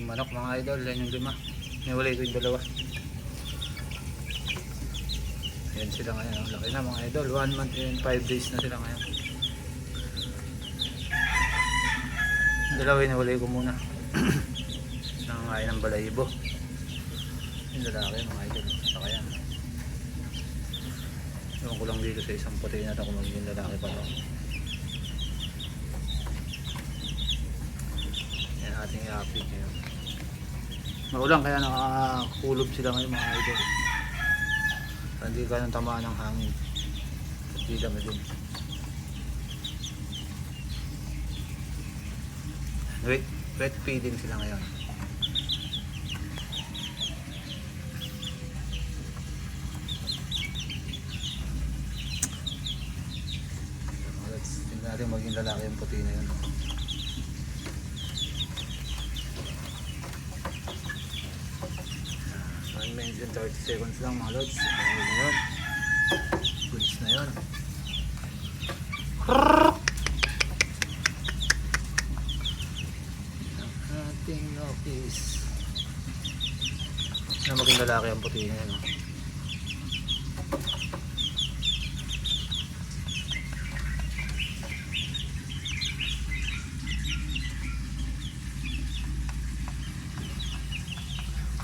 Yung manok mga idol, yan yung 5. Niwalay ko yung 2. Ayan sila ngayon, oh. Laki na mga idol, 1 month and 5 days na sila ngayon. Yung 2 niwalay ko muna. Nangangain ng balahibo. Yung lalaki mga idol, saka yan. Ewan ko lang dito sa isang puti na ito kung magiging lalaki pa ito. Yan ating i-update ngayon. Maulan kaya nakakulog sila ngayon mga idol. Hindi ka nang tamaan ng hangin. Hindi dami din. Wet feeding sila ngayon. Tingnan natin maging lalaki yung puti na yun. Minutes and 30 seconds lang mga lods. Ayun na yun. Goods na yun. Ating office. Na maging lalaki ang puti na yun.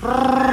Oh.